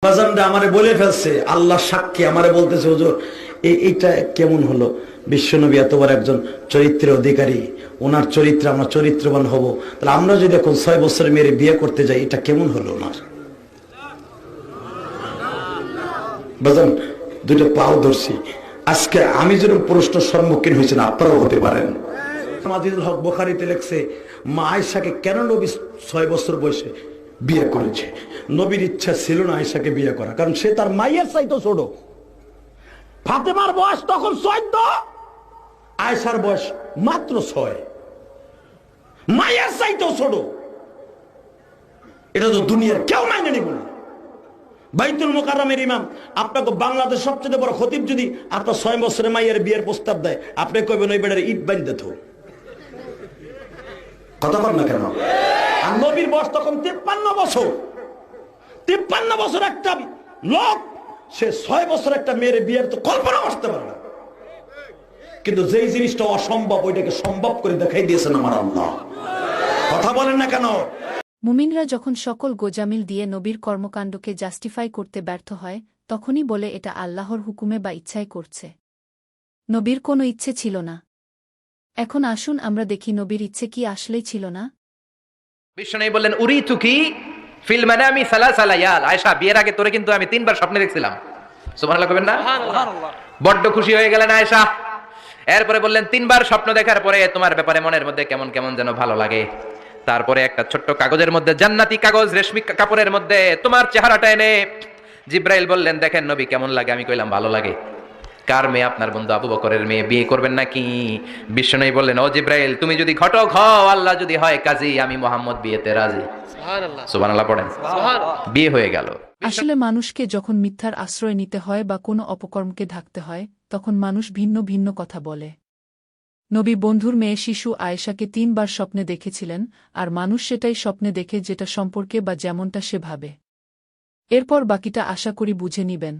বাজানরা আমারে বলে ফেলছে, আল্লাহ সাক্ষী আমারে বলতেছে, হুজুর এইটা কেমন হলো? বিশ্বনবী এতবার একজন চরিত্রের অধিকারী, ওনার চরিত্রে আমরা চরিত্রবান হব, তাহলে আমরা যদি এখন 6 বছরের মেয়ের বিয়ে করতে যাই, এটা কেমন হলো ওনার? বাজান দুইটা পাও ধরছি। আজকে আমি যেরকম প্রশ্নের সম্মুখীন হয়েছি না, আপনারাও হতে পারেন। আজিজুল হক বুখারীতে লেখছে, মা আয়েশাকে কেন নবী 6 বছর বয়সে বিয়ে করেছে। নবীর ইচ্ছা ছিল না আয়েশাকে বিয়ে করা, কারণ সে তার মায়ের চাইতো ছোট। ফাতেমার বয়স তখন 14, আয়েশার বয়স মাত্র 6, মায়ের চাইতো ছোট। এটা তো দুনিয়ার কেউ মাইনে নিব না। বাইতুল মুকাররমের ইমাম, আপনাকে বাংলাদেশ সবচেয়ে বড় খতিব, যদি আপনার 6 বছরের মাইয়ের বিয়ের প্রস্তাব দেয়, আপনি কইবেন ওই বেড়ার ইট বাইন্দে থো। কথা বল না কেন? আর নবীর বয়স তখন 53 বছর। 53 বছর একটা লোক, সে 6 বছর একটা মেয়ের বিয়ের তো কল্পনা করতে পারে না। কিন্তু যেই জিনিসটা অসম্ভব, ওইটাকে সম্ভব করে দেখাই দিয়েছেন আমার আল্লাহ। কথা বলেন না কেন? মুমিনরা যখন সকল গোজামিল দিয়ে নবীর কর্মকাণ্ডকে জাস্টিফাই করতে ব্যর্থ হয়, তখনই বলে এটা আল্লাহর হুকুমে বা ইচ্ছায় করছে। নবীর কোনো ইচ্ছে ছিল না। এখন আসুন আমরা দেখি নবীর ইচ্ছে কি আসলেই ছিল না। বিশ্বনবী বললেন, উরিতুকি ফিল মানামি সালাসা লায়াল। আয়েশা, বিয়ের আগে তোরে কিন্তু আমি 3 বার স্বপ্নে দেখছিলাম। সুবহানাল্লাহ কইবেন না? সুবহানাল্লাহ। বড্ড খুশি হয়ে গেলেন আয়েশা। এরপরে বললেন, 3 বার স্বপ্ন দেখার পরে তোমার ব্যাপারে মনের মধ্যে কেমন কেমন যেন ভালো লাগে। তারপরে একটা ছোট্ট কাগজের মধ্যে, জান্নাতি কাগজ, রেশমি কাপড়ের মধ্যে তোমার চেহারাটা এনে জিব্রাইল বললেন, দেখেন নবী কেমন লাগে। আমি কইলাম, ভালো লাগে। কার মেয়ে? আপনার বন্ধু আবু বকরের মেয়ে। বিয়ে করবেন নাকি? বিশ্বনবী বললেন, ও জিব্রাইল, তুমি যদি ঘটক হও, আল্লাহ যদি হয় কাজী, আমি মুহাম্মদ বিয়েতে রাজি। সুবহানাল্লাহ। সুবহানাল্লাহ পড়েন। সুবহানাল্লাহ। বিয়ে হয়ে গেল। আসলে মানুষকে যখন মিথ্যার আশ্রয় নিতে হয় বা কোনো অপকর্মকে ঢাকতে হয়, তখন মানুষ ভিন্ন ভিন্ন কথা বলে। নবী বন্ধুর মেয়ে শিশু আয়েশাকে 3 বার স্বপ্নে দেখেছিলেন, আর মানুষ সেটাই স্বপ্নে দেখে যেটা সম্পর্কে বা যেমনটা সে ভাবে। এরপর বাকিটা আশা করি বুঝে নিবেন।